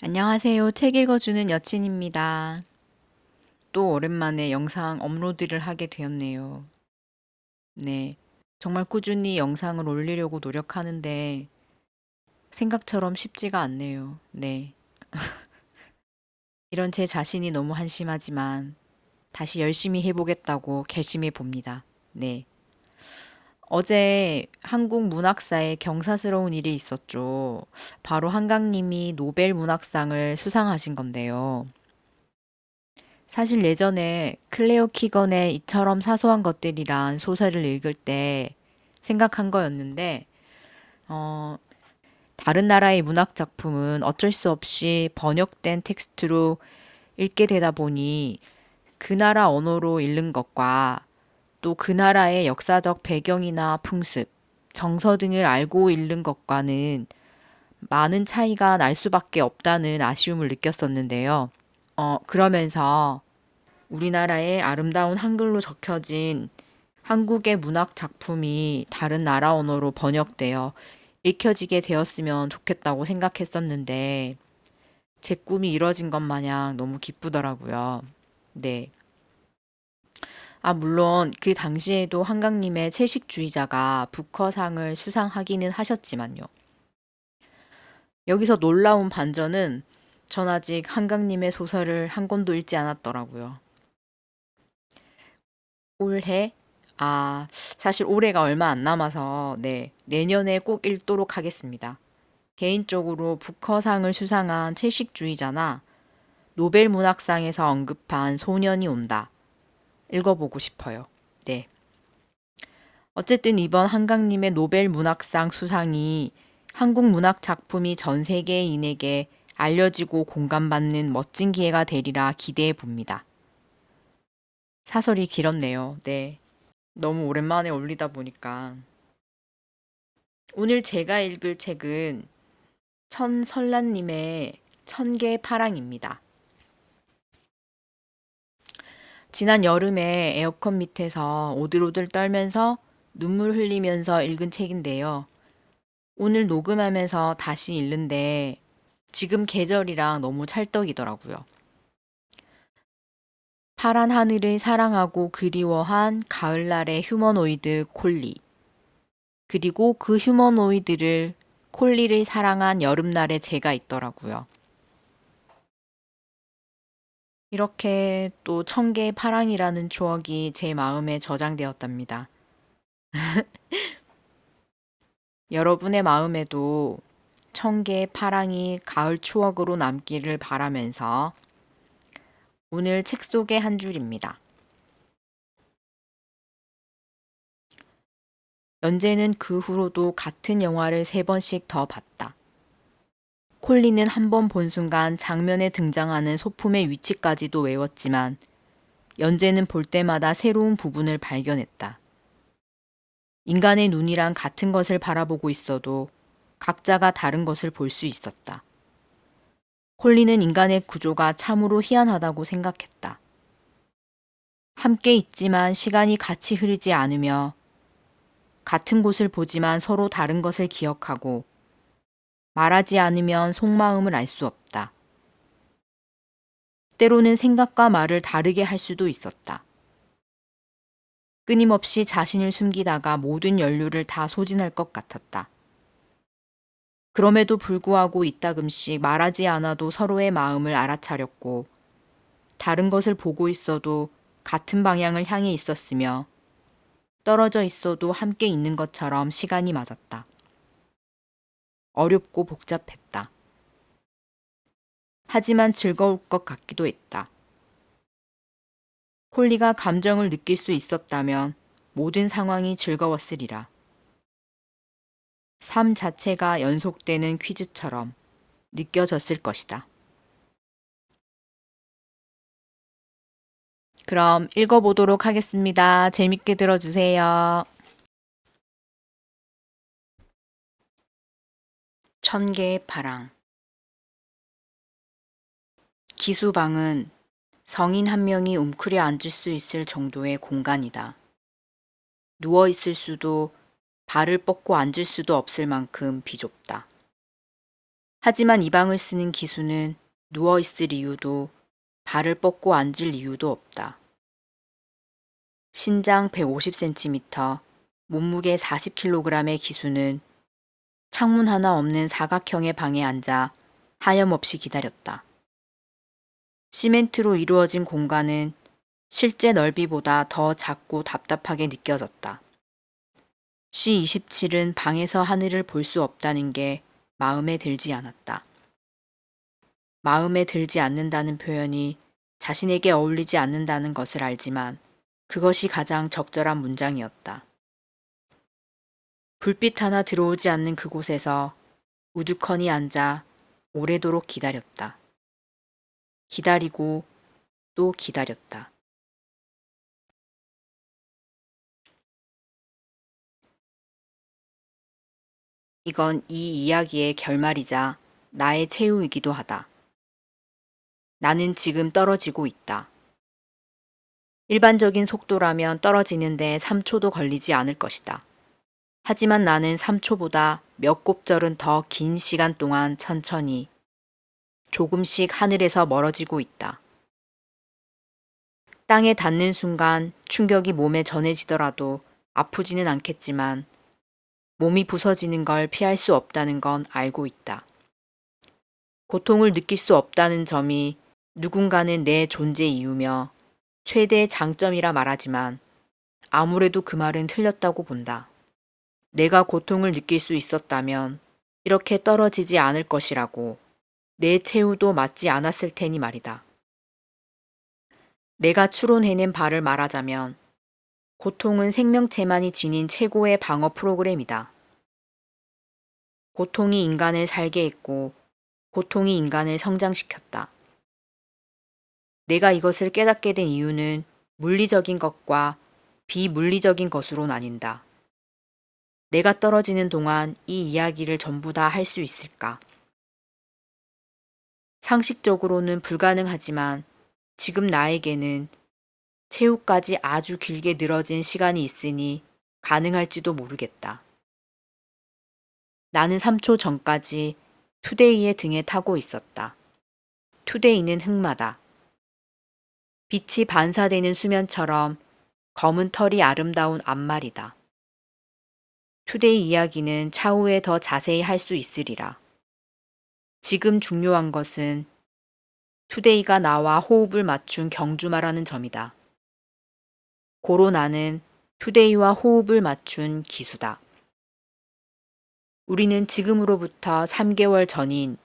안녕하세요. 책 읽어주는 여친입니다. 또 오랜만에 영상 업로드를 하게 되었네요. 네. 정말 꾸준히 영상을 올리려고 노력하는데 생각처럼 쉽지가 않네요. 네. 이런 제 자신이 너무 한심하지만 다시 열심히 해보겠다고 결심해 봅니다. 네. 어제 한국 문학사에 경사스러운 일이 있었죠. 바로 한강님이 노벨 문학상을 수상하신 건데요. 사실 예전에 클레어 키건의 이처럼 사소한 것들이란 소설을 읽을 때 생각한 거였는데, 어, 다른 나라의 문학 작품은 어쩔 수 없이 번역된 텍스트로 읽게 되다 보니 그 나라 언어로 읽는 것과 또 그 나라의 역사적 배경이나 풍습, 정서 등을 알고 읽는 것과는 많은 차이가 날 수밖에 없다는 아쉬움을 느꼈었는데요. 그러면서 우리나라의 아름다운 한글로 적혀진 한국의 문학 작품이 다른 나라 언어로 번역되어 읽혀지게 되었으면 좋겠다고 생각했었는데 제 꿈이 이뤄진 것 마냥 너무 기쁘더라고요. 네. 물론 그 당시에도 한강님의 채식주의자가 부커상을 수상하기는 하셨지만요. 여기서 놀라운 반전은 전 아직 한강님의 소설을 한 권도 읽지 않았더라고요. 올해? 사실 올해가 얼마 안 남아서, 네, 내년에 꼭 읽도록 하겠습니다. 개인적으로 부커상을 수상한 채식주의자나 노벨 문학상에서 언급한 소년이 온다. 읽어보고 싶어요. 네. 어쨌든 이번 한강님의 노벨 문학상 수상이 한국 문학 작품이 전 세계인에게 알려지고 공감받는 멋진 기회가 되리라 기대해 봅니다. 사설이 길었네요. 네. 너무 오랜만에 올리다 보니까. 오늘 제가 읽을 책은 천설란님의 천개의 파랑입니다. 지난 여름에 에어컨 밑에서 오들오들 떨면서 눈물 흘리면서 읽은 책인데요. 오늘 녹음하면서 다시 읽는데 지금 계절이랑 너무 찰떡이더라고요. 파란 하늘을 사랑하고 그리워한 가을날의 휴머노이드 콜리. 그리고 그 휴머노이드를 콜리를 사랑한 여름날의 제가 있더라고요. 이렇게 또 천개의 파랑이라는 추억이 제 마음에 저장되었답니다. 여러분의 마음에도 천개의 파랑이 가을 추억으로 남기를 바라면서 오늘 책 속의 한 줄입니다. 연재는 그 후로도 같은 영화를 세 번씩 더 봤다. 콜리는 한 번 본 순간 장면에 등장하는 소품의 위치까지도 외웠지만 연재는 볼 때마다 새로운 부분을 발견했다. 인간의 눈이랑 같은 것을 바라보고 있어도 각자가 다른 것을 볼 수 있었다. 콜리는 인간의 구조가 참으로 희한하다고 생각했다. 함께 있지만 시간이 같이 흐르지 않으며 같은 곳을 보지만 서로 다른 것을 기억하고 말하지 않으면 속마음을 알 수 없다. 때로는 생각과 말을 다르게 할 수도 있었다. 끊임없이 자신을 숨기다가 모든 연료를 다 소진할 것 같았다. 그럼에도 불구하고 이따금씩 말하지 않아도 서로의 마음을 알아차렸고 다른 것을 보고 있어도 같은 방향을 향해 있었으며 떨어져 있어도 함께 있는 것처럼 시간이 맞았다. 어렵고 복잡했다. 하지만 즐거울 것 같기도 했다. 콜리가 감정을 느낄 수 있었다면 모든 상황이 즐거웠으리라. 삶 자체가 연속되는 퀴즈처럼 느껴졌을 것이다. 그럼 읽어보도록 하겠습니다. 재밌게 들어주세요. 천개의 파랑. 기수방은 성인 한 명이 웅크려 앉을 수 있을 정도의 공간이다. 누워 있을 수도 발을 뻗고 앉을 수도 없을 만큼 비좁다. 하지만 이 방을 쓰는 기수는 누워 있을 이유도 발을 뻗고 앉을 이유도 없다. 신장 150cm, 몸무게 40kg의 기수는 창문 하나 없는 사각형의 방에 앉아 하염없이 기다렸다. 시멘트로 이루어진 공간은 실제 넓이보다 더 작고 답답하게 느껴졌다. C27은 방에서 하늘을 볼 수 없다는 게 마음에 들지 않았다. 마음에 들지 않는다는 표현이 자신에게 어울리지 않는다는 것을 알지만 그것이 가장 적절한 문장이었다. 불빛 하나 들어오지 않는 그곳에서 우두커니 앉아 오래도록 기다렸다. 기다리고 또 기다렸다. 이건 이 이야기의 결말이자 나의 최후이기도 하다. 나는 지금 떨어지고 있다. 일반적인 속도라면 떨어지는데 3초도 걸리지 않을 것이다. 하지만 나는 3초보다 몇 곱절은 더 긴 시간 동안 천천히 조금씩 하늘에서 멀어지고 있다. 땅에 닿는 순간 충격이 몸에 전해지더라도 아프지는 않겠지만 몸이 부서지는 걸 피할 수 없다는 건 알고 있다. 고통을 느낄 수 없다는 점이 누군가는 내 존재 이유며 최대의 장점이라 말하지만 아무래도 그 말은 틀렸다고 본다. 내가 고통을 느낄 수 있었다면 이렇게 떨어지지 않을 것이라고 내 최후도 맞지 않았을 테니 말이다. 내가 추론해낸 바를 말하자면 고통은 생명체만이 지닌 최고의 방어 프로그램이다. 고통이 인간을 살게 했고 고통이 인간을 성장시켰다. 내가 이것을 깨닫게 된 이유는 물리적인 것과 비물리적인 것으로 나뉜다. 내가 떨어지는 동안 이 이야기를 전부 다 할 수 있을까? 상식적으로는 불가능하지만 지금 나에게는 최후까지 아주 길게 늘어진 시간이 있으니 가능할지도 모르겠다. 나는 3초 전까지 투데이의 등에 타고 있었다. 투데이는 흑마다. 빛이 반사되는 수면처럼 검은 털이 아름다운 앞말이다. 투데이 이야기는 차후에 더 자세히 할 수 있으리라. 지금 중요한 것은 투데이가 나와 호흡을 맞춘 경주마라는 점이다. 고로 나는 투데이와 호흡을 맞춘 기수다. 우리는 지금으로부터 3개월 전인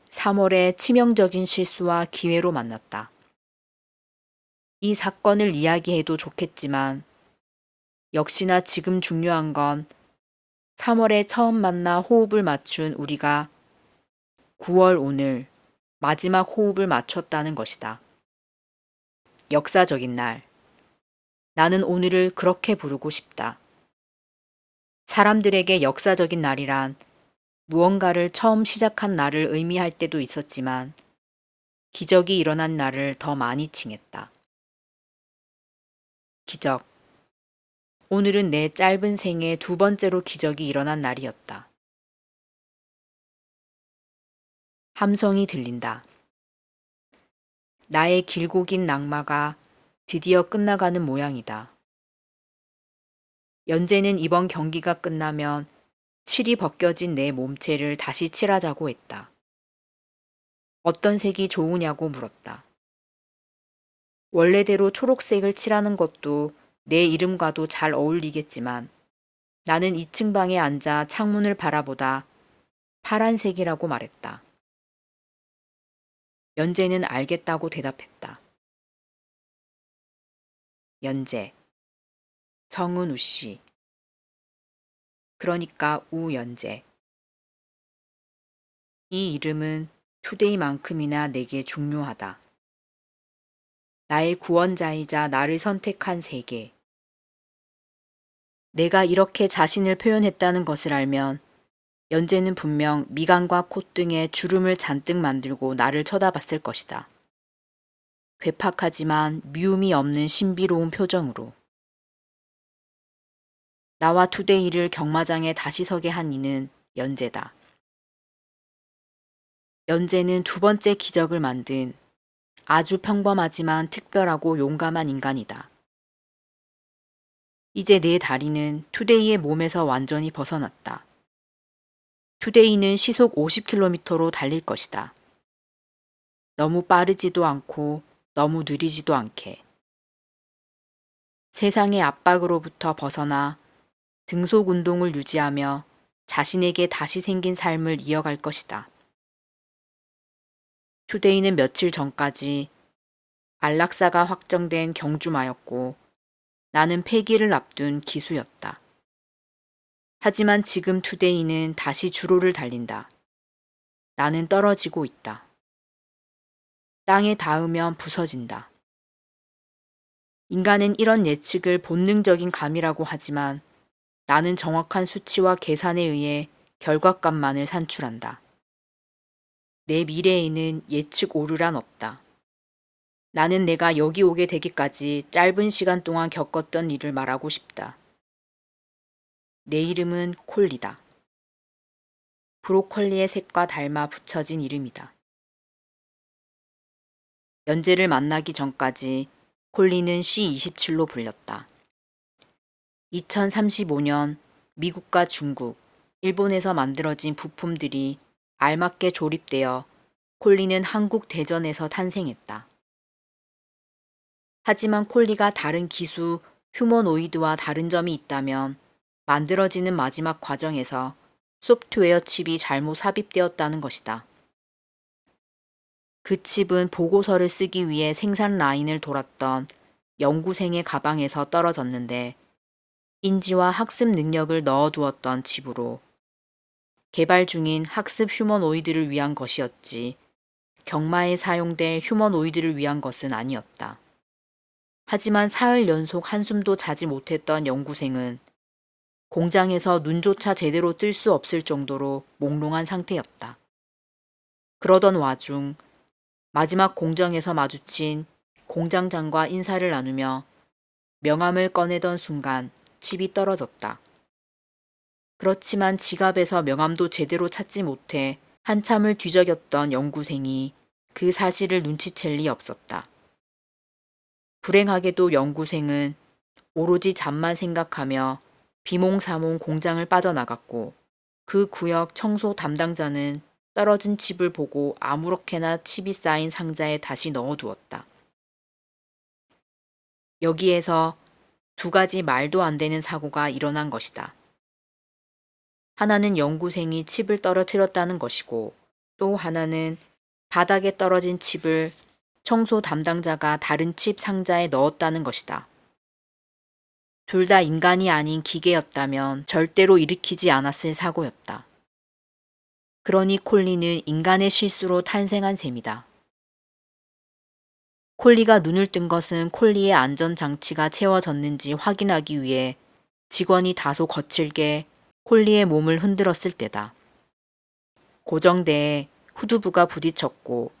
3월에 치명적인 실수와 기회로 만났다. 이 사건을 이야기해도 좋겠지만 역시나 지금 중요한 건 3월에 처음 만나 호흡을 맞춘 우리가 9월 오늘 마지막 호흡을 맞췄다는 것이다. 역사적인 날. 나는 오늘을 그렇게 부르고 싶다. 사람들에게 역사적인 날이란 무언가를 처음 시작한 날을 의미할 때도 있었지만 기적이 일어난 날을 더 많이 칭했다. 기적. 오늘은 내 짧은 생애 두 번째로 기적이 일어난 날이었다. 함성이 들린다. 나의 길고 긴 낙마가 드디어 끝나가는 모양이다. 연재는 이번 경기가 끝나면 칠이 벗겨진 내 몸체를 다시 칠하자고 했다. 어떤 색이 좋으냐고 물었다. 원래대로 초록색을 칠하는 것도 내 이름과도 잘 어울리겠지만 나는 2층 방에 앉아 창문을 바라보다 파란색이라고 말했다. 연재는 알겠다고 대답했다. 연재. 성은 우씨. 그러니까 우연재. 이 이름은 투데이만큼이나 내게 중요하다. 나의 구원자이자 나를 선택한 세계. 내가 이렇게 자신을 표현했다는 것을 알면 연재는 분명 미간과 콧등에 주름을 잔뜩 만들고 나를 쳐다봤을 것이다. 괴팍하지만 미움이 없는 신비로운 표정으로. 나와 투데이를 경마장에 다시 서게 한 이는 연재다. 연재는 두 번째 기적을 만든 아주 평범하지만 특별하고 용감한 인간이다. 이제 내 다리는 투데이의 몸에서 완전히 벗어났다. 투데이는 시속 50km로 달릴 것이다. 너무 빠르지도 않고 너무 느리지도 않게. 세상의 압박으로부터 벗어나 등속 운동을 유지하며 자신에게 다시 생긴 삶을 이어갈 것이다. 투데이는 며칠 전까지 안락사가 확정된 경주마였고 나는 폐기를 앞둔 기수였다. 하지만 지금 투데이는 다시 주로를 달린다. 나는 떨어지고 있다. 땅에 닿으면 부서진다. 인간은 이런 예측을 본능적인 감이라고 하지만 나는 정확한 수치와 계산에 의해 결과값만을 산출한다. 내 미래에는 예측 오류란 없다. 나는 내가 여기 오게 되기까지 짧은 시간 동안 겪었던 일을 말하고 싶다. 내 이름은 콜리다. 브로콜리의 색과 닮아 붙여진 이름이다. 연재를 만나기 전까지 콜리는 C27로 불렸다. 2035년 미국과 중국, 일본에서 만들어진 부품들이 알맞게 조립되어 콜리는 한국 대전에서 탄생했다. 하지만 콜리가 다른 기수 휴머노이드와 다른 점이 있다면 만들어지는 마지막 과정에서 소프트웨어 칩이 잘못 삽입되었다는 것이다. 그 칩은 보고서를 쓰기 위해 생산 라인을 돌았던 연구생의 가방에서 떨어졌는데 인지와 학습 능력을 넣어두었던 칩으로 개발 중인 학습 휴머노이드를 위한 것이었지 경마에 사용될 휴머노이드를 위한 것은 아니었다. 하지만 사흘 연속 한숨도 자지 못했던 연구생은 공장에서 눈조차 제대로 뜰 수 없을 정도로 몽롱한 상태였다. 그러던 와중 마지막 공정에서 마주친 공장장과 인사를 나누며 명함을 꺼내던 순간 칩이 떨어졌다. 그렇지만 지갑에서 명함도 제대로 찾지 못해 한참을 뒤적였던 연구생이 그 사실을 눈치챌 리 없었다. 불행하게도 연구생은 오로지 잠만 생각하며 비몽사몽 공장을 빠져나갔고 그 구역 청소 담당자는 떨어진 칩을 보고 아무렇게나 칩이 쌓인 상자에 다시 넣어두었다. 여기에서 두 가지 말도 안 되는 사고가 일어난 것이다. 하나는 연구생이 칩을 떨어뜨렸다는 것이고 또 하나는 바닥에 떨어진 칩을 청소 담당자가 다른 칩 상자에 넣었다는 것이다. 둘 다 인간이 아닌 기계였다면 절대로 일으키지 않았을 사고였다. 그러니 콜리는 인간의 실수로 탄생한 셈이다. 콜리가 눈을 뜬 것은 콜리의 안전장치가 채워졌는지 확인하기 위해 직원이 다소 거칠게 콜리의 몸을 흔들었을 때다. 고정대에 후두부가 부딪혔고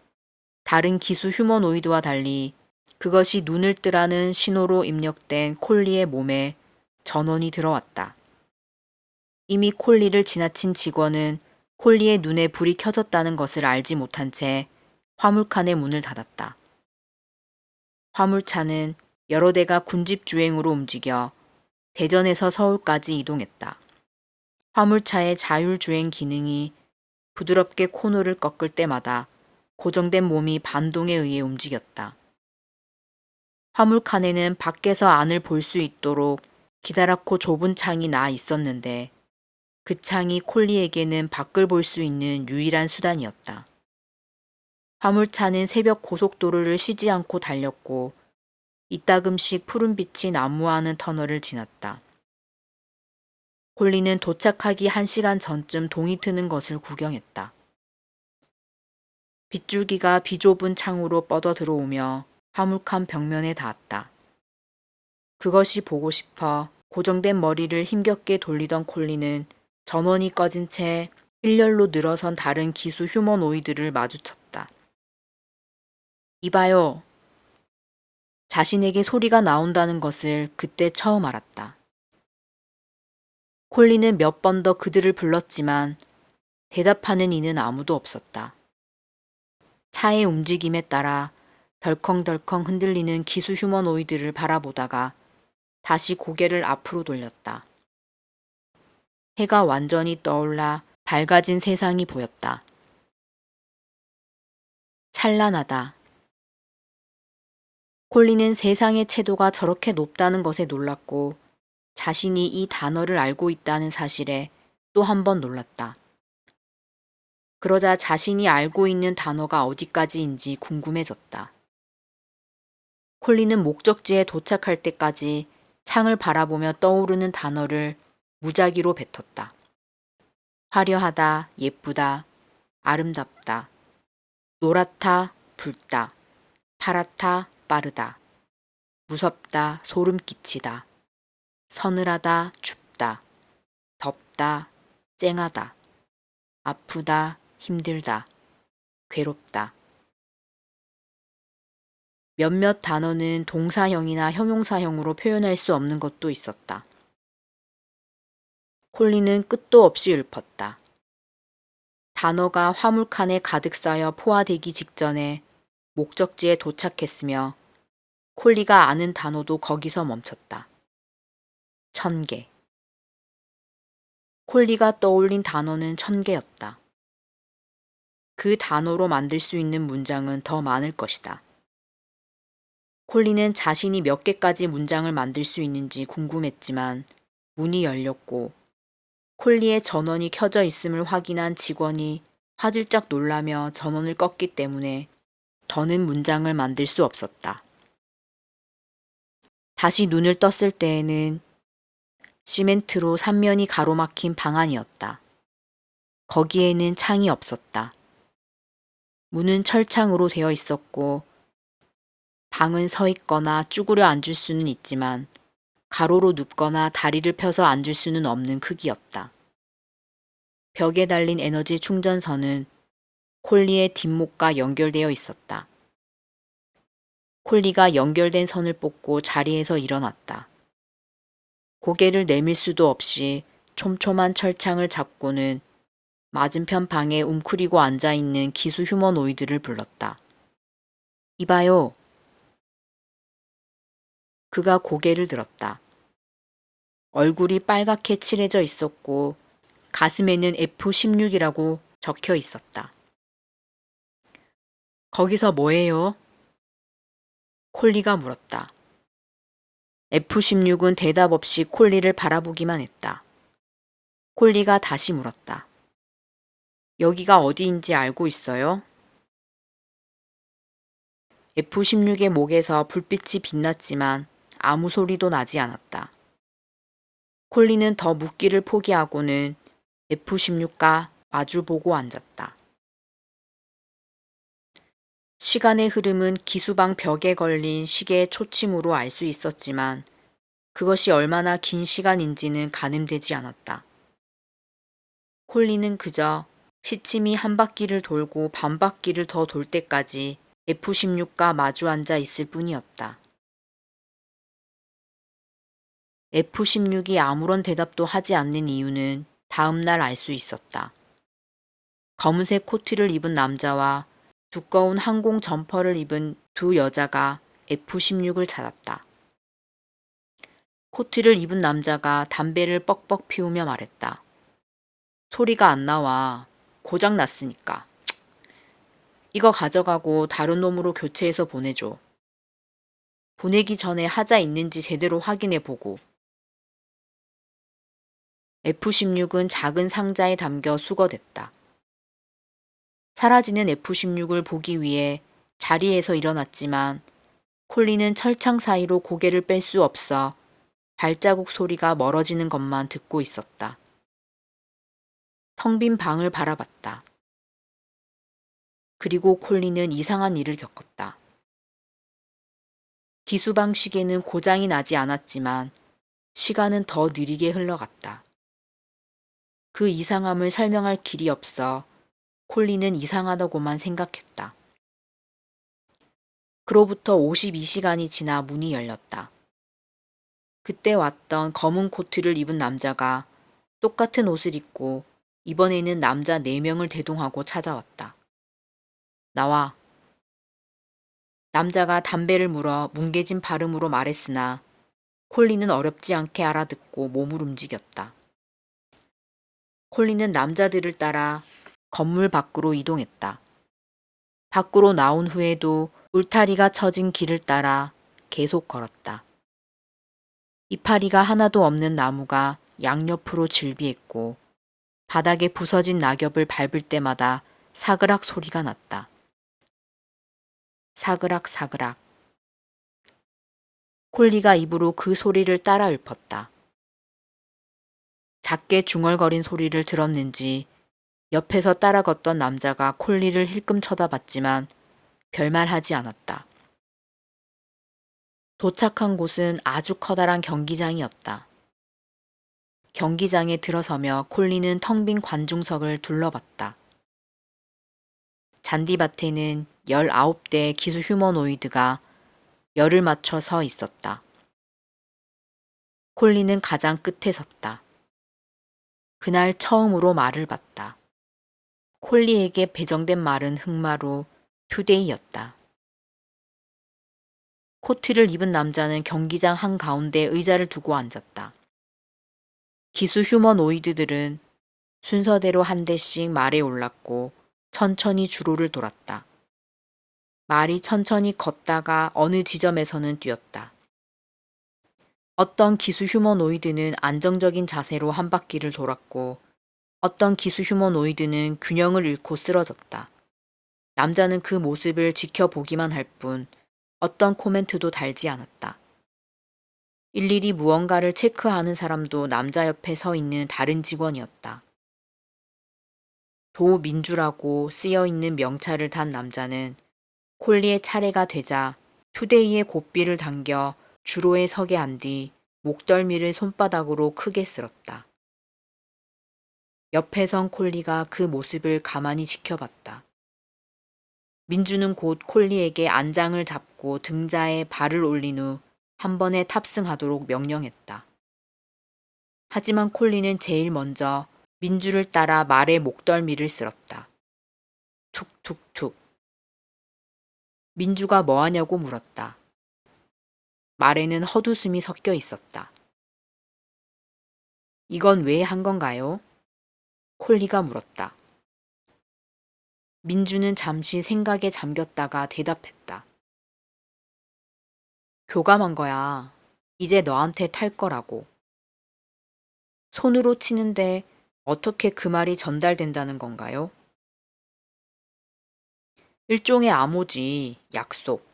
다른 기수 휴머노이드와 달리 그것이 눈을 뜨라는 신호로 입력된 콜리의 몸에 전원이 들어왔다. 이미 콜리를 지나친 직원은 콜리의 눈에 불이 켜졌다는 것을 알지 못한 채 화물칸의 문을 닫았다. 화물차는 여러 대가 군집주행으로 움직여 대전에서 서울까지 이동했다. 화물차의 자율주행 기능이 부드럽게 코너를 꺾을 때마다 고정된 몸이 반동에 의해 움직였다. 화물칸에는 밖에서 안을 볼 수 있도록 기다랗고 좁은 창이 나 있었는데 그 창이 콜리에게는 밖을 볼 수 있는 유일한 수단이었다. 화물차는 새벽 고속도로를 쉬지 않고 달렸고 이따금씩 푸른빛이 난무하는 터널을 지났다. 콜리는 도착하기 1시간 전쯤 동이 트는 것을 구경했다. 빗줄기가 비좁은 창으로 뻗어 들어오며 화물칸 벽면에 닿았다. 그것이 보고 싶어 고정된 머리를 힘겹게 돌리던 콜리는 전원이 꺼진 채 일렬로 늘어선 다른 기수 휴머노이드를 마주쳤다. 이봐요. 자신에게 소리가 나온다는 것을 그때 처음 알았다. 콜리는 몇 번 더 그들을 불렀지만 대답하는 이는 아무도 없었다. 차의 움직임에 따라 덜컹덜컹 흔들리는 기수 휴머노이드를 바라보다가 다시 고개를 앞으로 돌렸다. 해가 완전히 떠올라 밝아진 세상이 보였다. 찬란하다. 콜린은 세상의 채도가 저렇게 높다는 것에 놀랐고 자신이 이 단어를 알고 있다는 사실에 또 한 번 놀랐다. 그러자 자신이 알고 있는 단어가 어디까지인지 궁금해졌다. 콜린은 목적지에 도착할 때까지 창을 바라보며 떠오르는 단어를 무작위로 뱉었다. 화려하다, 예쁘다, 아름답다, 노랗다, 붉다, 파랗다, 빠르다, 무섭다, 소름 끼치다, 서늘하다, 춥다, 덥다, 쨍하다, 아프다, 힘들다, 괴롭다. 몇몇 단어는 동사형이나 형용사형으로 표현할 수 없는 것도 있었다. 콜린은 끝도 없이 읊었다. 단어가 화물칸에 가득 쌓여 포화되기 직전에 목적지에 도착했으며 콜리가 아는 단어도 거기서 멈췄다. 1000개. 콜리가 떠올린 단어는 1000개였다. 그 단어로 만들 수 있는 문장은 더 많을 것이다. 콜리는 자신이 몇 개까지 문장을 만들 수 있는지 궁금했지만 문이 열렸고 콜리의 전원이 켜져 있음을 확인한 직원이 화들짝 놀라며 전원을 껐기 때문에 더는 문장을 만들 수 없었다. 다시 눈을 떴을 때에는 시멘트로 3면이 가로막힌 방 안이었다. 거기에는 창이 없었다. 문은 철창으로 되어 있었고 방은 서 있거나 쭈그려 앉을 수는 있지만 가로로 눕거나 다리를 펴서 앉을 수는 없는 크기였다. 벽에 달린 에너지 충전선은 콜리의 뒷목과 연결되어 있었다. 콜리가 연결된 선을 뽑고 자리에서 일어났다. 고개를 내밀 수도 없이 촘촘한 철창을 잡고는 맞은편 방에 웅크리고 앉아있는 기수 휴머노이드를 불렀다. 이봐요. 그가 고개를 들었다. 얼굴이 빨갛게 칠해져 있었고 가슴에는 F16이라고 적혀 있었다. 거기서 뭐해요? 콜리가 물었다. F16은 대답 없이 콜리를 바라보기만 했다. 콜리가 다시 물었다. 여기가 어디인지 알고 있어요? F16의 목에서 불빛이 빛났지만 아무 소리도 나지 않았다. 콜리는 더 묻기를 포기하고는 F16과 마주보고 앉았다. 시간의 흐름은 기수방 벽에 걸린 시계의 초침으로 알 수 있었지만 그것이 얼마나 긴 시간인지는 가늠되지 않았다. 콜리는 그저 시침이 한 바퀴를 돌고 반 바퀴를 더 돌 때까지 F16과 마주 앉아 있을 뿐이었다. F16이 아무런 대답도 하지 않는 이유는 다음 날 알 수 있었다. 검은색 코트를 입은 남자와 두꺼운 항공 점퍼를 입은 두 여자가 F16을 찾았다. 코트를 입은 남자가 담배를 뻑뻑 피우며 말했다. 소리가 안 나와. 고장 났으니까. 이거 가져가고 다른 놈으로 교체해서 보내줘. 보내기 전에 하자 있는지 제대로 확인해 보고. F16은 작은 상자에 담겨 수거됐다. 사라지는 F16을 보기 위해 자리에서 일어났지만 콜리는 철창 사이로 고개를 뺄 수 없어 발자국 소리가 멀어지는 것만 듣고 있었다. 텅 빈 방을 바라봤다. 그리고 콜리는 이상한 일을 겪었다. 기수방 시계는 고장이 나지 않았지만 시간은 더 느리게 흘러갔다. 그 이상함을 설명할 길이 없어 콜리는 이상하다고만 생각했다. 그로부터 52시간이 지나 문이 열렸다. 그때 왔던 검은 코트를 입은 남자가 똑같은 옷을 입고 이번에는 남자 4명을 대동하고 찾아왔다. 나와. 남자가 담배를 물어 뭉개진 발음으로 말했으나 콜리는 어렵지 않게 알아듣고 몸을 움직였다. 콜리는 남자들을 따라 건물 밖으로 이동했다. 밖으로 나온 후에도 울타리가 쳐진 길을 따라 계속 걸었다. 이파리가 하나도 없는 나무가 양옆으로 질비했고 바닥에 부서진 낙엽을 밟을 때마다 사그락 소리가 났다. 사그락 사그락. 콜리가 입으로 그 소리를 따라 읊었다. 작게 중얼거린 소리를 들었는지 옆에서 따라 걷던 남자가 콜리를 힐끔 쳐다봤지만 별말하지 않았다. 도착한 곳은 아주 커다란 경기장이었다. 경기장에 들어서며 콜리는 텅 빈 관중석을 둘러봤다. 잔디밭에는 19대의 기수 휴머노이드가 열을 맞춰 서 있었다. 콜리는 가장 끝에 섰다. 그날 처음으로 말을 봤다. 콜리에게 배정된 말은 흑마로 투데이였다. 코트를 입은 남자는 경기장 한가운데 의자를 두고 앉았다. 기수 휴머노이드들은 순서대로 한 대씩 말에 올랐고 천천히 주로를 돌았다. 말이 천천히 걷다가 어느 지점에서는 뛰었다. 어떤 기수 휴머노이드는 안정적인 자세로 한 바퀴를 돌았고 어떤 기수 휴머노이드는 균형을 잃고 쓰러졌다. 남자는 그 모습을 지켜보기만 할 뿐 어떤 코멘트도 달지 않았다. 일일이 무언가를 체크하는 사람도 남자 옆에 서 있는 다른 직원이었다. 도민주라고 쓰여있는 명찰을 단 남자는 콜리의 차례가 되자 투데이의 고삐를 당겨 주로에 서게 한 뒤 목덜미를 손바닥으로 크게 쓸었다. 옆에 선 콜리가 그 모습을 가만히 지켜봤다. 민주는 곧 콜리에게 안장을 잡고 등자에 발을 올린 후 한 번에 탑승하도록 명령했다. 하지만 콜리는 제일 먼저 민주를 따라 말의 목덜미를 쓸었다. 툭툭툭. 민주가 뭐 하냐고 물었다. 말에는 헛웃음이 섞여 있었다. 이건 왜 한 건가요? 콜리가 물었다. 민주는 잠시 생각에 잠겼다가 대답했다. 교감한 거야. 이제 너한테 탈 거라고. 손으로 치는데 어떻게 그 말이 전달된다는 건가요? 일종의 암호지, 약속.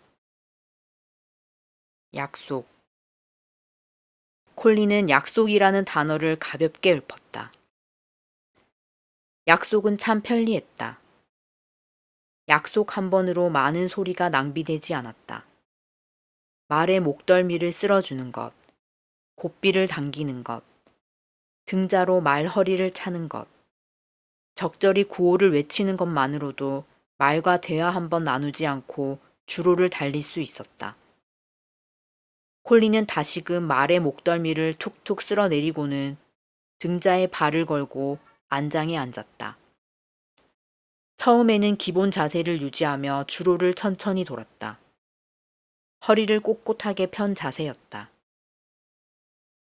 약속. 콜리는 약속이라는 단어를 가볍게 읊었다. 약속은 참 편리했다. 약속 한 번으로 많은 소리가 낭비되지 않았다. 말의 목덜미를 쓸어주는 것, 고삐를 당기는 것, 등자로 말 허리를 차는 것, 적절히 구호를 외치는 것만으로도 말과 대화 한 번 나누지 않고 주로를 달릴 수 있었다. 콜리는 다시금 말의 목덜미를 툭툭 쓸어내리고는 등자에 발을 걸고 안장에 앉았다. 처음에는 기본 자세를 유지하며 주로를 천천히 돌았다. 허리를 꼿꼿하게 편 자세였다.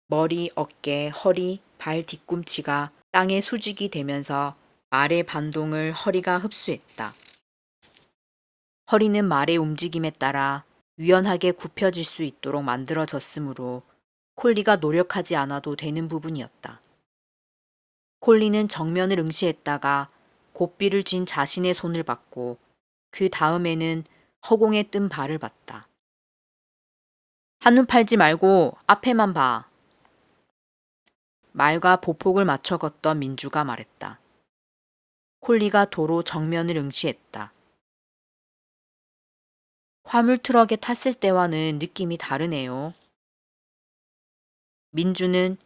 머리, 어깨, 허리, 발 뒤꿈치가 땅에 수직이 되면서 말의 반동을 허리가 흡수했다. 허리는 말의 움직임에 따라 유연하게 굽혀질 수 있도록 만들어졌으므로 콜리가 노력하지 않아도 되는 부분이었다. 콜리는 정면을 응시했다가 고삐를 쥔 자신의 손을 받고 그 다음에는 허공에 뜬 발을 봤다. 한눈 팔지 말고 앞에만 봐. 말과 보폭을 맞춰 걷던 민주가 말했다. 콜리가 도로 정면을 응시했다. 화물 트럭에 탔을 때와는 느낌이 다르네요. 민주는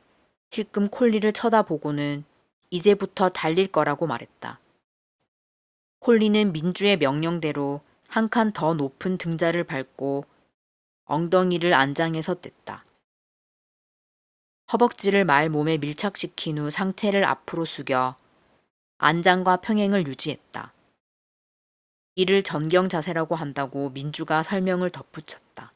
힐끔 콜리를 쳐다보고는 이제부터 달릴 거라고 말했다. 콜리는 민주의 명령대로 한 칸 더 높은 등자를 밟고 엉덩이를 안장에서 뗐다. 허벅지를 말 몸에 밀착시킨 후 상체를 앞으로 숙여 안장과 평행을 유지했다. 이를 전경자세라고 한다고 민주가 설명을 덧붙였다.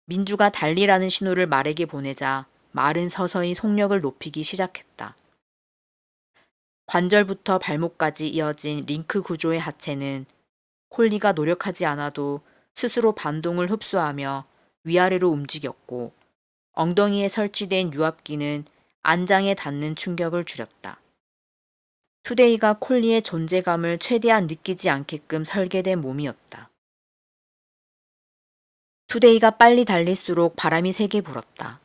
민주가 달리라는 신호를 말에게 보내자 말은 서서히 속력을 높이기 시작했다. 관절부터 발목까지 이어진 링크 구조의 하체는 콜리가 노력하지 않아도 스스로 반동을 흡수하며 위아래로 움직였고, 엉덩이에 설치된 유압기는 안장에 닿는 충격을 줄였다. 투데이가 콜리의 존재감을 최대한 느끼지 않게끔 설계된 몸이었다. 투데이가 빨리 달릴수록 바람이 세게 불었다.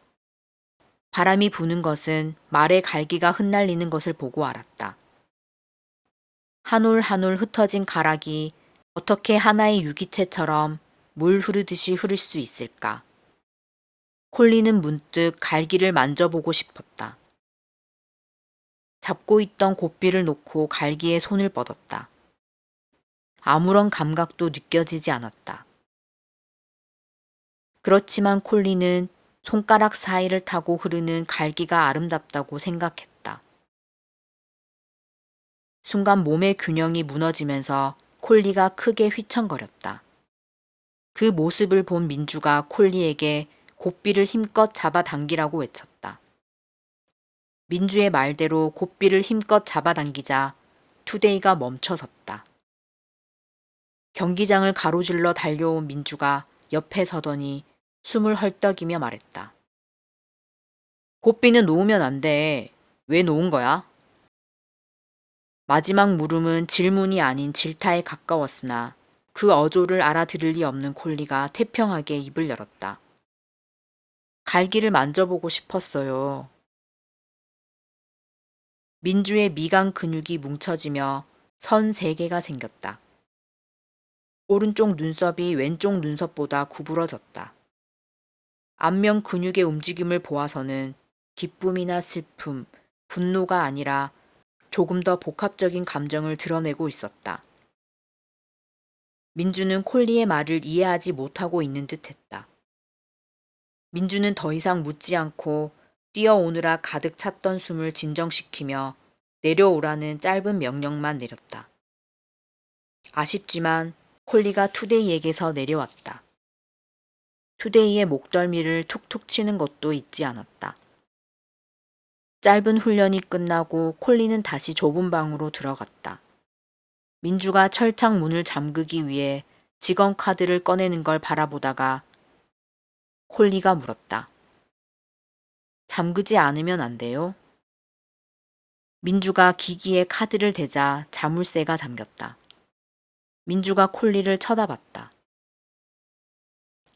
바람이 부는 것은 말의 갈기가 흩날리는 것을 보고 알았다. 한 올 한 올 흩어진 가락이 어떻게 하나의 유기체처럼 물 흐르듯이 흐를 수 있을까? 콜리는 문득 갈기를 만져보고 싶었다. 잡고 있던 고삐를 놓고 갈기에 손을 뻗었다. 아무런 감각도 느껴지지 않았다. 그렇지만 콜리는 손가락 사이를 타고 흐르는 갈기가 아름답다고 생각했다. 순간 몸의 균형이 무너지면서 콜리가 크게 휘청거렸다. 그 모습을 본 민주가 콜리에게 고삐를 힘껏 잡아당기라고 외쳤다. 민주의 말대로 고삐를 힘껏 잡아당기자 투데이가 멈춰섰다. 경기장을 가로질러 달려온 민주가 옆에 서더니 숨을 헐떡이며 말했다. 고삐는 놓으면 안 돼. 왜 놓은 거야? 마지막 물음은 질문이 아닌 질타에 가까웠으나 그 어조를 알아들을 리 없는 콜리가 태평하게 입을 열었다. 갈기를 만져보고 싶었어요. 민주의 미간 근육이 뭉쳐지며 선 3개가 생겼다. 오른쪽 눈썹이 왼쪽 눈썹보다 구부러졌다. 안면 근육의 움직임을 보아서는 기쁨이나 슬픔, 분노가 아니라 조금 더 복합적인 감정을 드러내고 있었다. 민주는 콜리의 말을 이해하지 못하고 있는 듯 했다. 민주는 더 이상 묻지 않고 뛰어오느라 가득 찼던 숨을 진정시키며 내려오라는 짧은 명령만 내렸다. 아쉽지만 콜리가 투데이에게서 내려왔다. 투데이의 목덜미를 툭툭 치는 것도 잊지 않았다. 짧은 훈련이 끝나고 콜리는 다시 좁은 방으로 들어갔다. 민주가 철창 문을 잠그기 위해 직원 카드를 꺼내는 걸 바라보다가 콜리가 물었다. 잠그지 않으면 안 돼요? 민주가 기기에 카드를 대자 자물쇠가 잠겼다. 민주가 콜리를 쳐다봤다.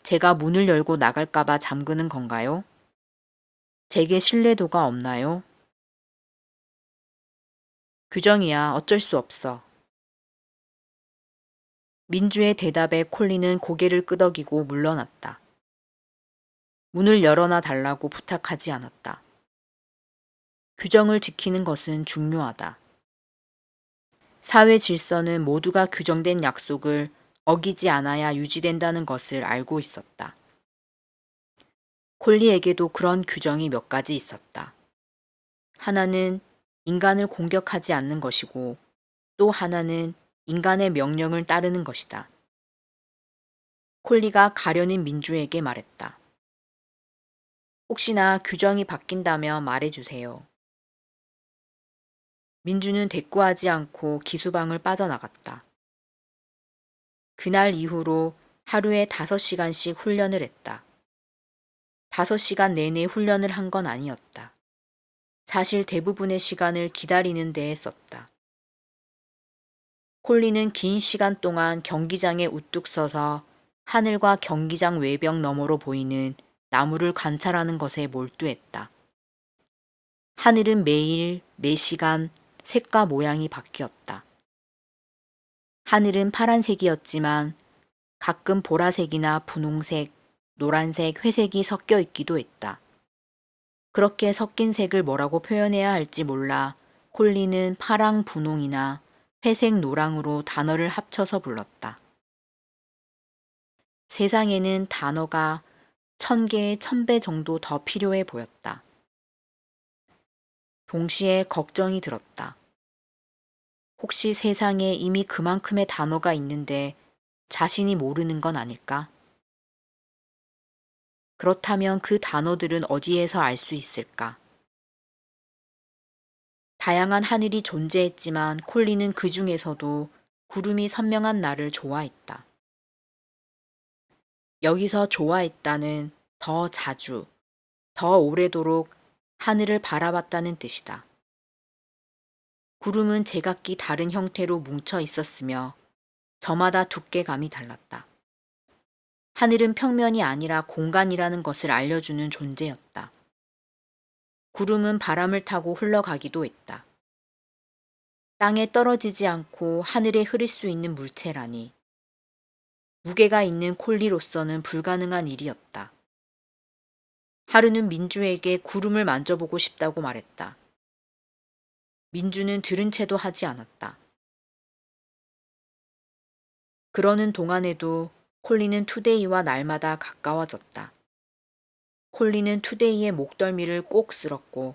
제가 문을 열고 나갈까봐 잠그는 건가요? 제게 신뢰도가 없나요? 규정이야. 어쩔 수 없어. 민주의 대답에 콜리는 고개를 끄덕이고 물러났다. 문을 열어놔 달라고 부탁하지 않았다. 규정을 지키는 것은 중요하다. 사회 질서는 모두가 규정된 약속을 어기지 않아야 유지된다는 것을 알고 있었다. 콜리에게도 그런 규정이 몇 가지 있었다. 하나는 인간을 공격하지 않는 것이고, 또 하나는 인간의 명령을 따르는 것이다. 콜리가 가려는 민주에게 말했다. 혹시나 규정이 바뀐다면 말해주세요. 민주는 대꾸하지 않고 기수방을 빠져나갔다. 그날 이후로 하루에 5시간씩 훈련을 했다. 5시간 내내 훈련을 한 건 아니었다. 사실 대부분의 시간을 기다리는 데에 썼다. 콜리는 긴 시간 동안 경기장에 우뚝 서서 하늘과 경기장 외벽 너머로 보이는 나무를 관찰하는 것에 몰두했다. 하늘은 매일, 매시간 색과 모양이 바뀌었다. 하늘은 파란색이었지만 가끔 보라색이나 분홍색, 노란색, 회색이 섞여 있기도 했다. 그렇게 섞인 색을 뭐라고 표현해야 할지 몰라 콜리는 파랑 분홍이나 회색 노랑으로 단어를 합쳐서 불렀다. 세상에는 단어가 1000개의 1000배 정도 더 필요해 보였다. 동시에 걱정이 들었다. 혹시 세상에 이미 그만큼의 단어가 있는데 자신이 모르는 건 아닐까? 그렇다면 그 단어들은 어디에서 알 수 있을까? 다양한 하늘이 존재했지만 콜리는 그 중에서도 구름이 선명한 날을 좋아했다. 여기서 좋아했다는 더 자주, 더 오래도록 하늘을 바라봤다는 뜻이다. 구름은 제각기 다른 형태로 뭉쳐 있었으며 저마다 두께감이 달랐다. 하늘은 평면이 아니라 공간이라는 것을 알려주는 존재였다. 구름은 바람을 타고 흘러가기도 했다. 땅에 떨어지지 않고 하늘에 흐를 수 있는 물체라니. 무게가 있는 콜리로서는 불가능한 일이었다. 하루는 민주에게 구름을 만져보고 싶다고 말했다. 민주는 들은 채도 하지 않았다. 그러는 동안에도 콜리는 투데이와 날마다 가까워졌다. 콜리는 투데이의 목덜미를 꼭 쓸었고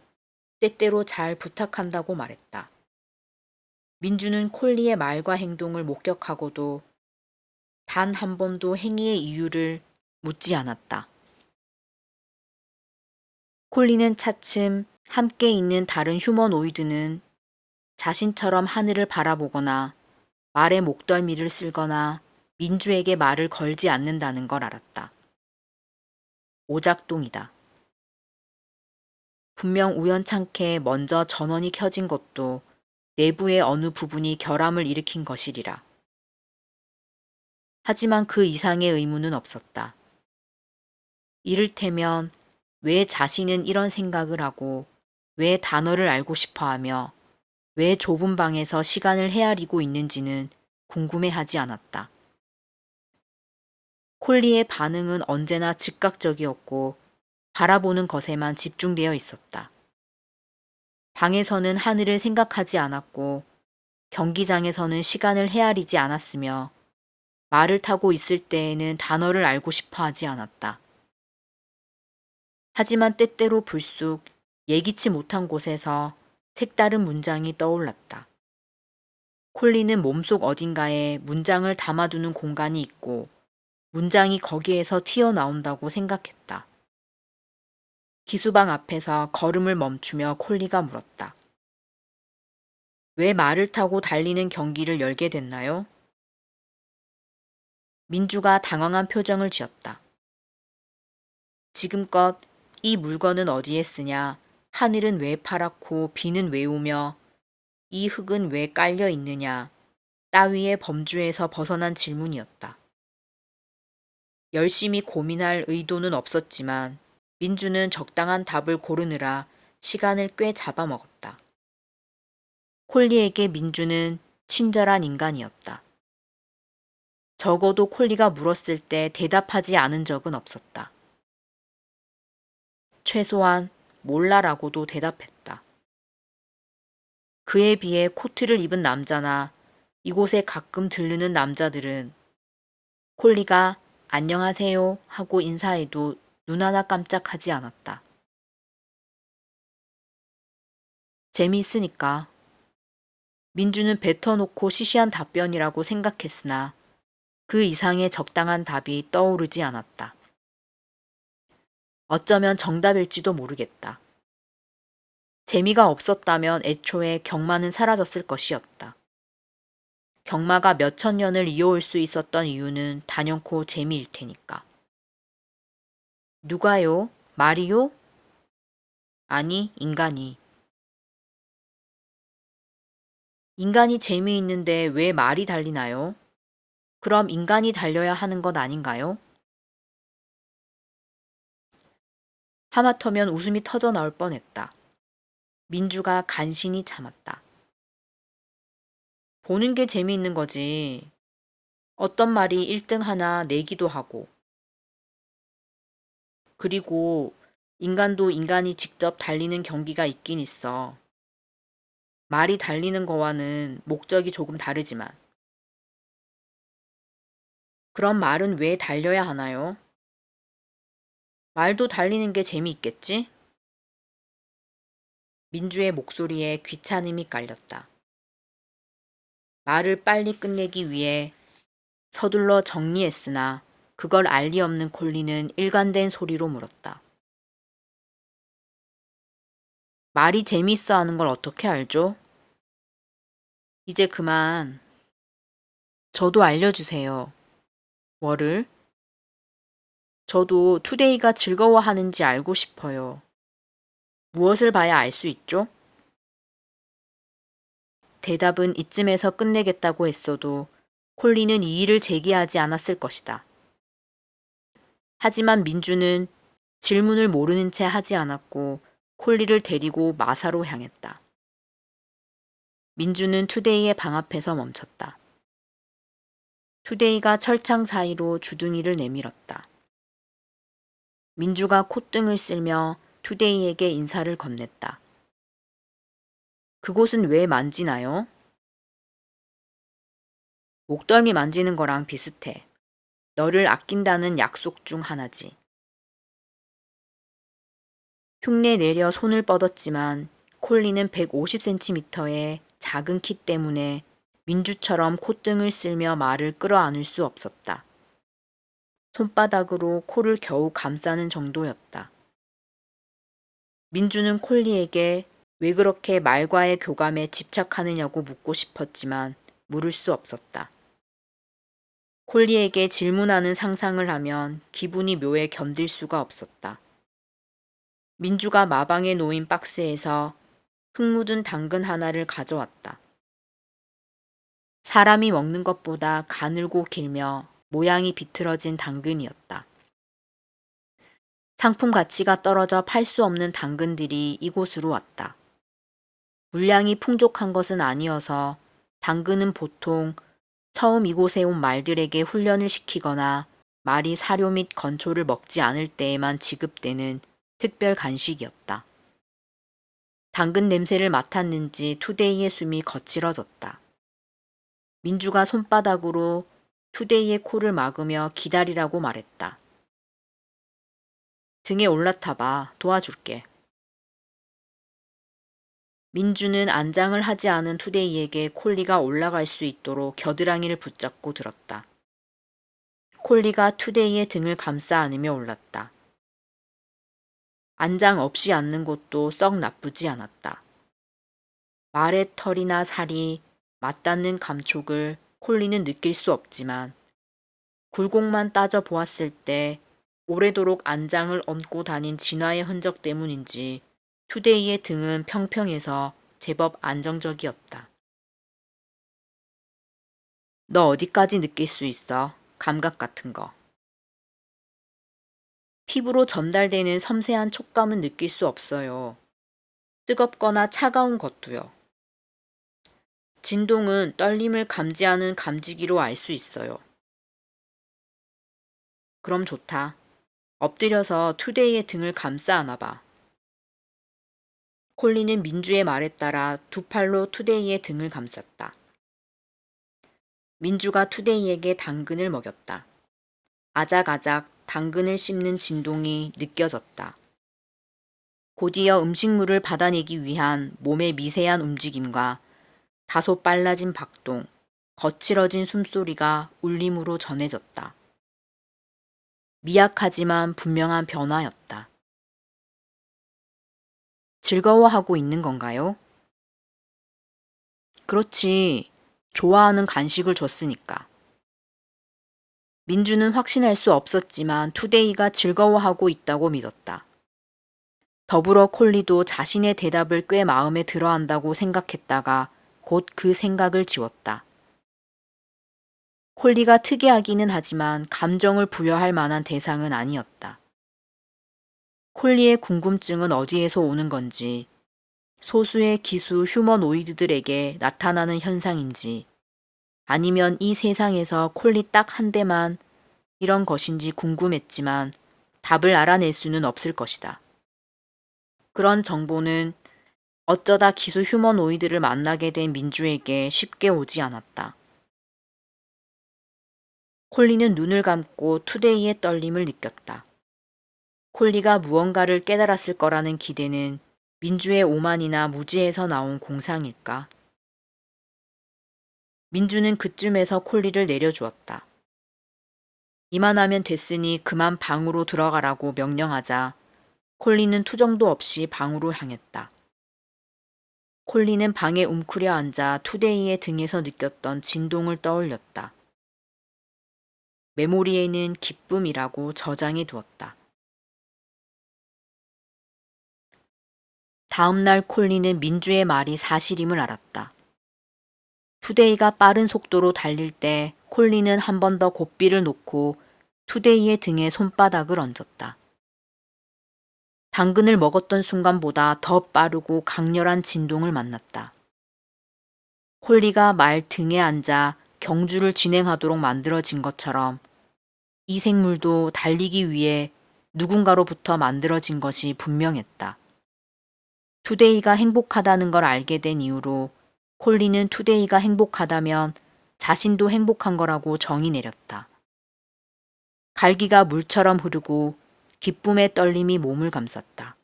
때때로 잘 부탁한다고 말했다. 민주는 콜리의 말과 행동을 목격하고도 단 한 번도 행위의 이유를 묻지 않았다. 콜리는 차츰 함께 있는 다른 휴머노이드는 자신처럼 하늘을 바라보거나 말의 목덜미를 쓸거나 민주에게 말을 걸지 않는다는 걸 알았다. 오작동이다. 분명 우연찮게 먼저 전원이 켜진 것도 내부의 어느 부분이 결함을 일으킨 것이리라. 하지만 그 이상의 의무는 없었다. 이를테면 왜 자신은 이런 생각을 하고 왜 단어를 알고 싶어 하며 왜 좁은 방에서 시간을 헤아리고 있는지는 궁금해하지 않았다. 콜리의 반응은 언제나 즉각적이었고 바라보는 것에만 집중되어 있었다. 방에서는 하늘을 생각하지 않았고 경기장에서는 시간을 헤아리지 않았으며 말을 타고 있을 때에는 단어를 알고 싶어 하지 않았다. 하지만 때때로 불쑥 예기치 못한 곳에서 색다른 문장이 떠올랐다. 콜리는 몸속 어딘가에 문장을 담아두는 공간이 있고 문장이 거기에서 튀어나온다고 생각했다. 기수방 앞에서 걸음을 멈추며 콜리가 물었다. 왜 말을 타고 달리는 경기를 열게 됐나요? 민주가 당황한 표정을 지었다. 지금껏 이 물건은 어디에 쓰냐, 하늘은 왜 파랗고 비는 왜 오며 이 흙은 왜 깔려 있느냐 따위의 범주에서 벗어난 질문이었다. 열심히 고민할 의도는 없었지만 민주는 적당한 답을 고르느라 시간을 꽤 잡아먹었다. 콜리에게 민주는 친절한 인간이었다. 적어도 콜리가 물었을 때 대답하지 않은 적은 없었다. 최소한 몰라라고도 대답했다. 그에 비해 코트를 입은 남자나 이곳에 가끔 들르는 남자들은 콜리가 안녕하세요 하고 인사해도 눈 하나 깜짝하지 않았다. 재미있으니까. 민주는 뱉어놓고 시시한 답변이라고 생각했으나 그 이상의 적당한 답이 떠오르지 않았다. 어쩌면 정답일지도 모르겠다. 재미가 없었다면 애초에 경마는 사라졌을 것이었다. 경마가 몇천 년을 이어올 수 있었던 이유는 단연코 재미일 테니까. 누가요? 말이요? 아니, 인간이. 인간이 재미있는데 왜 말이 달리나요? 그럼 인간이 달려야 하는 것 아닌가요? 하마터면 웃음이 터져 나올 뻔했다. 민주가 간신히 참았다. 보는 게 재미있는 거지. 어떤 말이 1등 하나 내기도 하고. 그리고 인간도 인간이 직접 달리는 경기가 있긴 있어. 말이 달리는 거와는 목적이 조금 다르지만. 그럼 말은 왜 달려야 하나요? 말도 달리는 게 재미있겠지? 민주의 목소리에 귀차님이 깔렸다. 말을 빨리 끝내기 위해 서둘러 정리했으나 그걸 알 리 없는 콜리는 일관된 소리로 물었다. 말이 재미있어 하는 걸 어떻게 알죠? 이제 그만. 저도 알려주세요. 뭐를? 저도 투데이가 즐거워하는지 알고 싶어요. 무엇을 봐야 알 수 있죠? 대답은 이쯤에서 끝내겠다고 했어도 콜리는 이의를 제기하지 않았을 것이다. 하지만 민주는 질문을 모르는 채 하지 않았고 콜리를 데리고 마사로 향했다. 민주는 투데이의 방 앞에서 멈췄다. 투데이가 철창 사이로 주둥이를 내밀었다. 민주가 콧등을 쓸며 투데이에게 인사를 건넸다. 그곳은 왜 만지나요? 목덜미 만지는 거랑 비슷해. 너를 아낀다는 약속 중 하나지. 흉내 내려 손을 뻗었지만 콜리는 150cm의 작은 키 때문에 민주처럼 콧등을 쓸며 말을 끌어안을 수 없었다. 손바닥으로 코를 겨우 감싸는 정도였다. 민주는 콜리에게 왜 그렇게 말과의 교감에 집착하느냐고 묻고 싶었지만 물을 수 없었다. 콜리에게 질문하는 상상을 하면 기분이 묘해 견딜 수가 없었다. 민주가 마방에 놓인 박스에서 흙 묻은 당근 하나를 가져왔다. 사람이 먹는 것보다 가늘고 길며 모양이 비틀어진 당근이었다. 상품 가치가 떨어져 팔 수 없는 당근들이 이곳으로 왔다. 물량이 풍족한 것은 아니어서 당근은 보통 처음 이곳에 온 말들에게 훈련을 시키거나 말이 사료 및 건초를 먹지 않을 때에만 지급되는 특별 간식이었다. 당근 냄새를 맡았는지 투데이의 숨이 거칠어졌다. 민주가 손바닥으로 투데이의 코를 막으며 기다리라고 말했다. 등에 올라타봐. 도와줄게. 민주는 안장을 하지 않은 투데이에게 콜리가 올라갈 수 있도록 겨드랑이를 붙잡고 들었다. 콜리가 투데이의 등을 감싸 안으며 올랐다. 안장 없이 앉는 것도 썩 나쁘지 않았다. 말의 털이나 살이 맞닿는 감촉을 콜리는 느낄 수 없지만 굴곡만 따져 보았을 때 오래도록 안장을 얹고 다닌 진화의 흔적 때문인지 투데이의 등은 평평해서 제법 안정적이었다. 너 어디까지 느낄 수 있어? 감각 같은 거. 피부로 전달되는 섬세한 촉감은 느낄 수 없어요. 뜨겁거나 차가운 것도요. 진동은 떨림을 감지하는 감지기로 알 수 있어요. 그럼 좋다. 엎드려서 투데이의 등을 감싸 안아봐. 콜리는 민주의 말에 따라 두 팔로 투데이의 등을 감쌌다. 민주가 투데이에게 당근을 먹였다. 아작아작 당근을 씹는 진동이 느껴졌다. 곧이어 음식물을 받아내기 위한 몸의 미세한 움직임과 다소 빨라진 박동, 거칠어진 숨소리가 울림으로 전해졌다. 미약하지만 분명한 변화였다. 즐거워하고 있는 건가요? 그렇지. 좋아하는 간식을 줬으니까. 민주는 확신할 수 없었지만 투데이가 즐거워하고 있다고 믿었다. 더불어 콜리도 자신의 대답을 꽤 마음에 들어 한다고 생각했다가 곧 그 생각을 지웠다. 콜리가 특이하기는 하지만 감정을 부여할 만한 대상은 아니었다. 콜리의 궁금증은 어디에서 오는 건지, 소수의 기수 휴머노이드들에게 나타나는 현상인지, 아니면 이 세상에서 콜리 딱 한 대만 이런 것인지 궁금했지만 답을 알아낼 수는 없을 것이다. 그런 정보는 어쩌다 기수 휴머노이드를 만나게 된 민주에게 쉽게 오지 않았다. 콜리는 눈을 감고 투데이의 떨림을 느꼈다. 콜리가 무언가를 깨달았을 거라는 기대는 민주의 오만이나 무지에서 나온 공상일까? 민주는 그쯤에서 콜리를 내려주었다. 이만하면 됐으니 그만 방으로 들어가라고 명령하자 콜리는 투정도 없이 방으로 향했다. 콜리는 방에 웅크려 앉아 투데이의 등에서 느꼈던 진동을 떠올렸다. 메모리에는 기쁨이라고 저장해 두었다. 다음 날 콜리는 민주의 말이 사실임을 알았다. 투데이가 빠른 속도로 달릴 때 콜리는 한 번 더 고삐를 놓고 투데이의 등에 손바닥을 얹었다. 당근을 먹었던 순간보다 더 빠르고 강렬한 진동을 만났다. 콜리가 말 등에 앉아 경주를 진행하도록 만들어진 것처럼 이 생물도 달리기 위해 누군가로부터 만들어진 것이 분명했다. 투데이가 행복하다는 걸 알게 된 이후로 콜리는 투데이가 행복하다면 자신도 행복한 거라고 정의 내렸다. 갈기가 물처럼 흐르고 기쁨의 떨림이 몸을 감쌌다.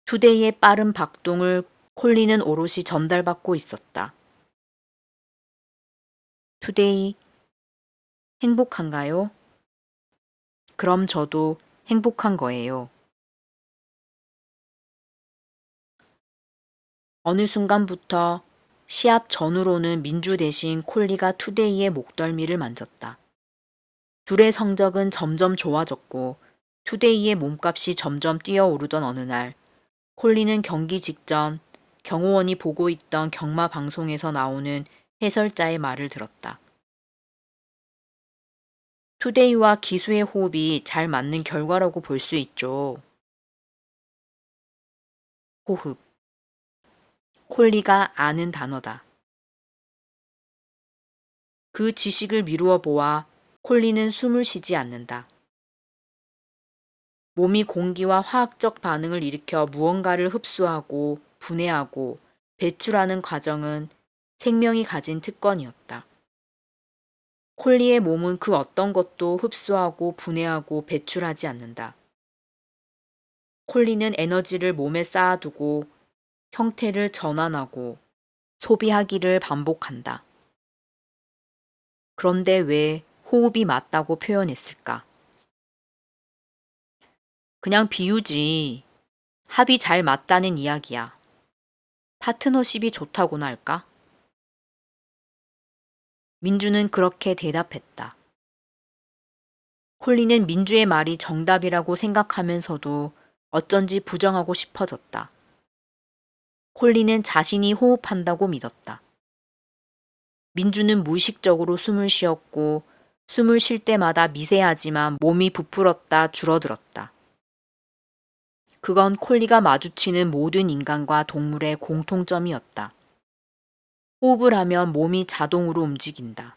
투데이의 빠른 박동을 콜리는 오롯이 전달받고 있었다. 투데이, 행복한가요? 그럼 저도 행복한 거예요. 어느 순간부터 시합 전후로는 민주 대신 콜리가 투데이의 목덜미를 만졌다. 둘의 성적은 점점 좋아졌고 투데이의 몸값이 점점 뛰어오르던 어느 날 콜리는 경기 직전 경호원이 보고 있던 경마 방송에서 나오는 해설자의 말을 들었다. 투데이와 기수의 호흡이 잘 맞는 결과라고 볼 수 있죠. 호흡. 콜리가 아는 단어다. 그 지식을 미루어 보아 콜리는 숨을 쉬지 않는다. 몸이 공기와 화학적 반응을 일으켜 무언가를 흡수하고 분해하고 배출하는 과정은 생명이 가진 특권이었다. 콜리의 몸은 그 어떤 것도 흡수하고 분해하고 배출하지 않는다. 콜리는 에너지를 몸에 쌓아두고 형태를 전환하고 소비하기를 반복한다. 그런데 왜 호흡이 맞다고 표현했을까? 그냥 비유지. 합이 잘 맞다는 이야기야. 파트너십이 좋다고나 할까? 민주는 그렇게 대답했다. 콜리는 민주의 말이 정답이라고 생각하면서도 어쩐지 부정하고 싶어졌다. 콜리는 자신이 호흡한다고 믿었다. 민주는 무의식적으로 숨을 쉬었고 숨을 쉴 때마다 미세하지만 몸이 부풀었다 줄어들었다. 그건 콜리가 마주치는 모든 인간과 동물의 공통점이었다. 호흡을 하면 몸이 자동으로 움직인다.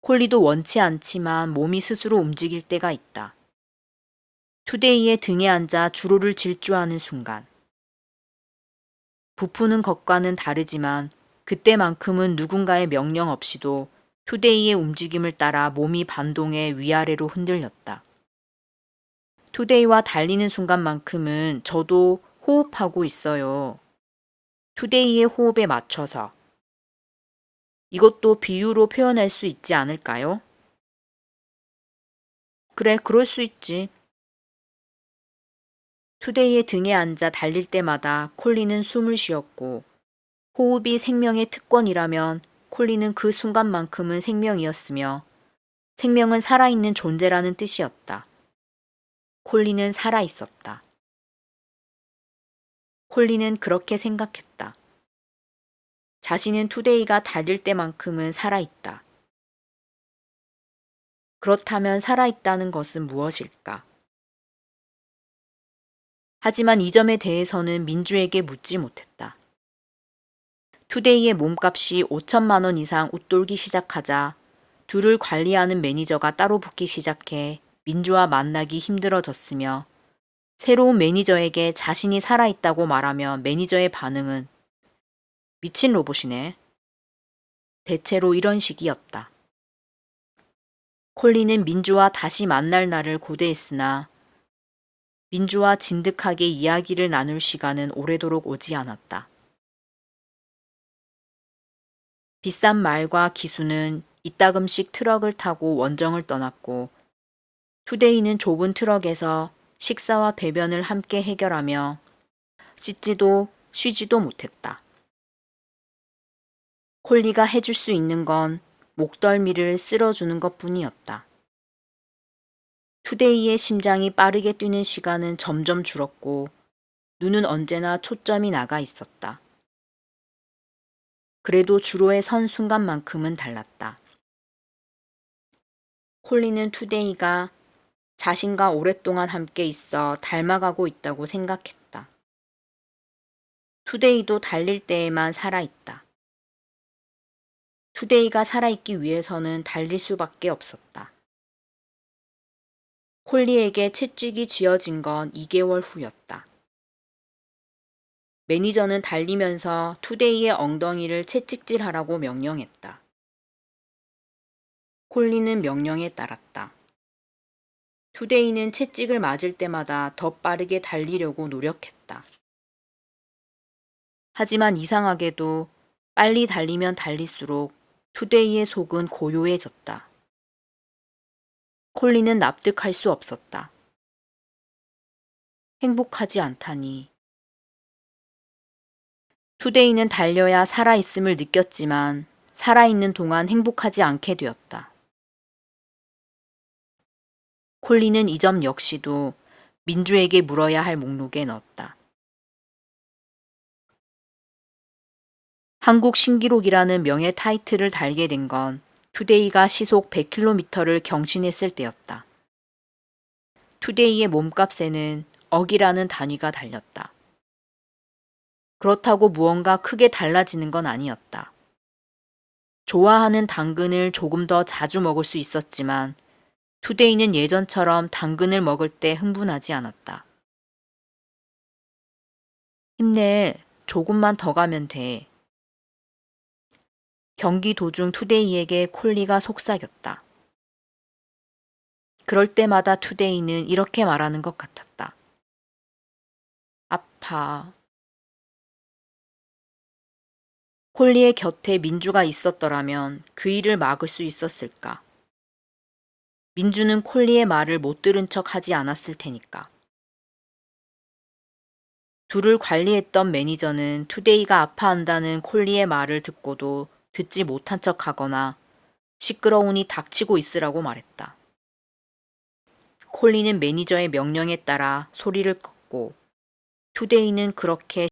콜리도 원치 않지만 몸이 스스로 움직일 때가 있다. 투데이의 등에 앉아 주로를 질주하는 순간. 부푸는 것과는 다르지만 그때만큼은 누군가의 명령 없이도 투데이의 움직임을 따라 몸이 반동해 위아래로 흔들렸다. 투데이와 달리는 순간만큼은 저도 호흡하고 있어요. 투데이의 호흡에 맞춰서. 이것도 비유로 표현할 수 있지 않을까요? 그래, 그럴 수 있지. 투데이의 등에 앉아 달릴 때마다 콜리는 숨을 쉬었고 호흡이 생명의 특권이라면 콜리는 그 순간만큼은 생명이었으며 생명은 살아있는 존재라는 뜻이었다. 콜리는 살아있었다. 콜리는 그렇게 생각했다. 자신은 투데이가 달릴 때만큼은 살아있다. 그렇다면 살아있다는 것은 무엇일까? 하지만 이 점에 대해서는 민주에게 묻지 못했다. 투데이의 몸값이 5천만 원 이상 웃돌기 시작하자 둘을 관리하는 매니저가 따로 붙기 시작해 민주와 만나기 힘들어졌으며 새로운 매니저에게 자신이 살아있다고 말하면 매니저의 반응은 미친 로봇이네. 대체로 이런 식이었다. 콜리는 민주와 다시 만날 날을 고대했으나 민주와 진득하게 이야기를 나눌 시간은 오래도록 오지 않았다. 비싼 말과 기수는 이따금씩 트럭을 타고 원정을 떠났고 투데이는 좁은 트럭에서 식사와 배변을 함께 해결하며 씻지도 쉬지도 못했다. 콜리가 해줄 수 있는 건 목덜미를 쓸어주는 것뿐이었다. 투데이의 심장이 빠르게 뛰는 시간은 점점 줄었고 눈은 언제나 초점이 나가 있었다. 그래도 주로에 선 순간만큼은 달랐다. 콜리는 투데이가 자신과 오랫동안 함께 있어 닮아가고 있다고 생각했다. 투데이도 달릴 때에만 살아있다. 투데이가 살아있기 위해서는 달릴 수밖에 없었다. 콜리에게 채찍이 쥐어진 건 2개월 후였다. 매니저는 달리면서 투데이의 엉덩이를 채찍질하라고 명령했다. 콜리는 명령에 따랐다. 투데이는 채찍을 맞을 때마다 더 빠르게 달리려고 노력했다. 하지만 이상하게도 빨리 달리면 달릴수록 투데이의 속은 고요해졌다. 콜리는 납득할 수 없었다. 행복하지 않다니. 투데이는 달려야 살아있음을 느꼈지만 살아있는 동안 행복하지 않게 되었다. 콜리는 이 점 역시도 민주에게 물어야 할 목록에 넣었다. 한국 신기록이라는 명예 타이틀을 달게 된 건 투데이가 시속 100km를 경신했을 때였다. 투데이의 몸값에는 억이라는 단위가 달렸다. 그렇다고 무언가 크게 달라지는 건 아니었다. 좋아하는 당근을 조금 더 자주 먹을 수 있었지만 투데이는 예전처럼 당근을 먹을 때 흥분하지 않았다. 힘내, 조금만 더 가면 돼. 경기 도중 투데이에게 콜리가 속삭였다. 그럴 때마다 투데이는 이렇게 말하는 것 같았다. 아파. 콜리의 곁에 민주가 있었더라면 그 일을 막을 수 있었을까? 민주는 콜리의 말을 못 들은 척 하지 않았을 테니까. 둘을 관리했던 매니저는 투데이가 아파한다는 콜리의 말을 듣고도 듣지 못한 척 하거나 시끄러우니 닥치고 있으라고 말했다. 콜리는 매니저의 명령에 따라 소리를 껐고 투데이는 그렇게